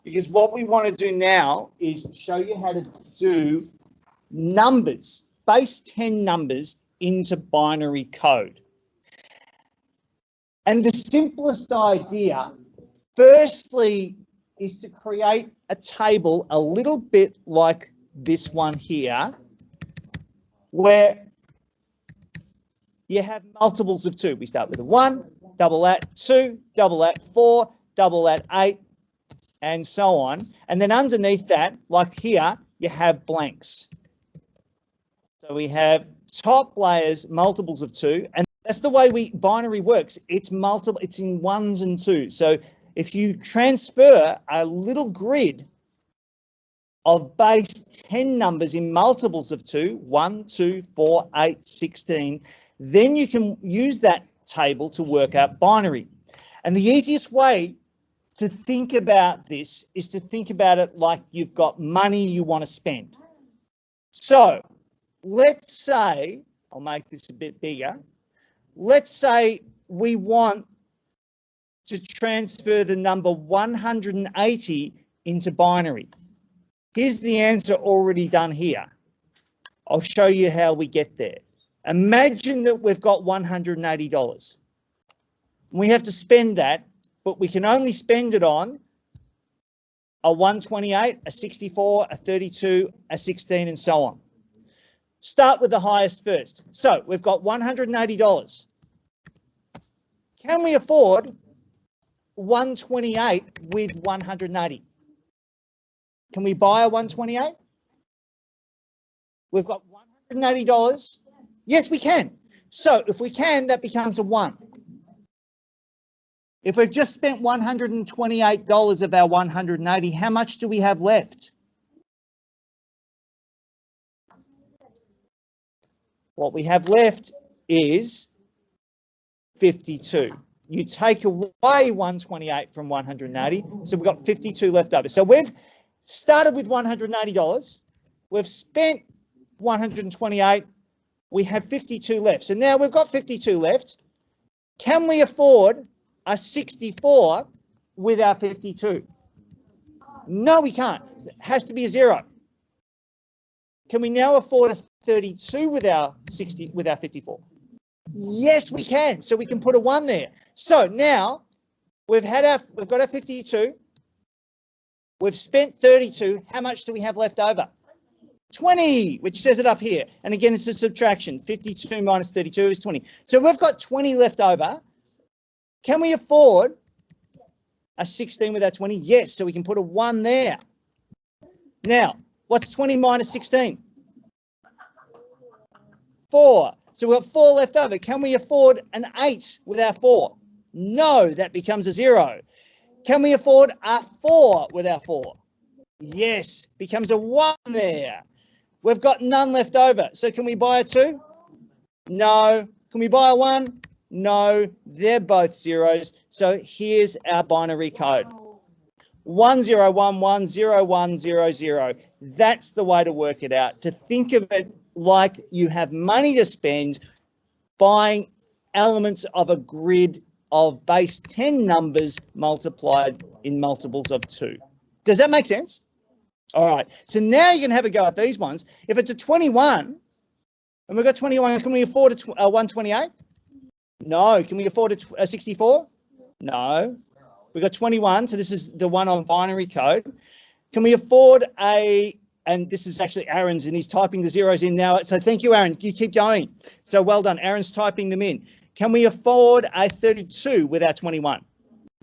because what we want to do now is show you how to do numbers, base 10 numbers into binary code. And the simplest idea, firstly, is to create a table a little bit like this one here, where you have multiples of 2. We start with a 1, double that, 2, double that, 4, double that, 8, and so on. And then underneath that, like here, you have blanks. So we have top layers, multiples of 2, and that's the way binary works. It's multiple, it's in 1s and 2s. So if you transfer a little grid of base 10 numbers in multiples of 2, 1, 2, 4, 8, 16, then you can use that table to work out binary. And the easiest way to think about this is to think about it like you've got money you want to spend. So let's say, I'll make this a bit bigger. Let's say we want to transfer the number 180 into binary. Here's the answer already done here. I'll show you how we get there. Imagine that we've got $180. We have to spend that, but we can only spend it on a 128, a 64, a 32, a 16, and so on. Start with the highest first. So we've got $180. Can we afford 128 with 180? Can we buy a 128? We've got $180. Yes, we can. So if we can, that becomes a 1. If we've just spent $128 of our 180, how much do we have left? What we have left is 52. You take away 128 from 180, so we've got 52 left over. So we've started with $180. We've spent 128. We have 52 left. So now we've got 52 left. Can we afford a 64 with our 52? No, we can't. It has to be a 0. Can we now afford a 32 with our 54? Yes, we can. So we can put a 1 there. So now we've got our 52. We've spent 32. How much do we have left over? 20, which says it up here. And again, it's a subtraction. 52 minus 32 is 20. So we've got 20 left over. Can we afford a 16 with our 20? Yes, so we can put a 1 there. Now, what's 20 minus 16? 4. So we've got 4 left over. Can we afford an 8 with our 4? No, that becomes a 0. Can we afford a 4 with our 4? Yes, becomes a 1 there. We've got none left over. So can we buy a 2? No. Can we buy a 1? No, they're both zeros. So here's our binary code. 10110100. That's the way to work it out. To think of it like you have money to spend buying elements of a grid of base 10 numbers multiplied in multiples of 2. Does that make sense? All right. So now you can have a go at these ones. If it's a 21 and we've got 21, can we afford a 128? No. Can we afford a 64? No. We've got 21, so this is the one on binary code. Can we afford and this is actually Aaron's, and he's typing the zeros in now. So thank you, Aaron. You keep going. So well done. Aaron's typing them in. Can we afford a 32 with our 21?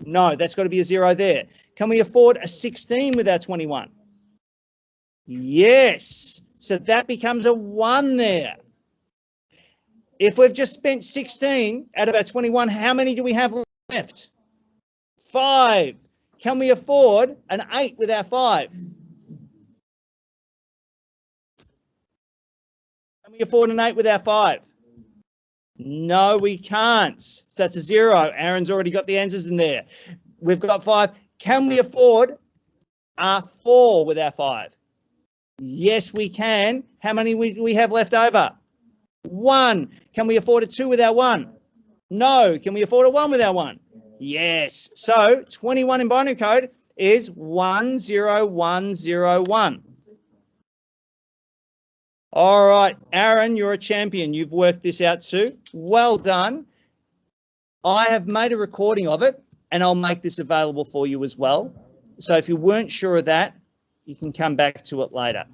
No, that's got to be a 0 there. Can we afford a 16 with our 21? Yes. So that becomes a 1 there. If we've just spent 16 out of our 21, how many do we have left? 5. Can we afford an 8 with our 5? Can we afford an 8 with our 5? No, we can't. So that's a 0. Aaron's already got the answers in there. We've got 5. Can we afford a 4 with our 5? Yes, we can. How many do we have left over? 1. Can we afford a 2 with our 1? No. Can we afford a 1 with our 1? Yes. So 21 in binary code is 10101. All right, Aaron, you're a champion. You've worked this out too. Well done. I have made a recording of it, and I'll make this available for you as well. So if you weren't sure of that, you can come back to it later.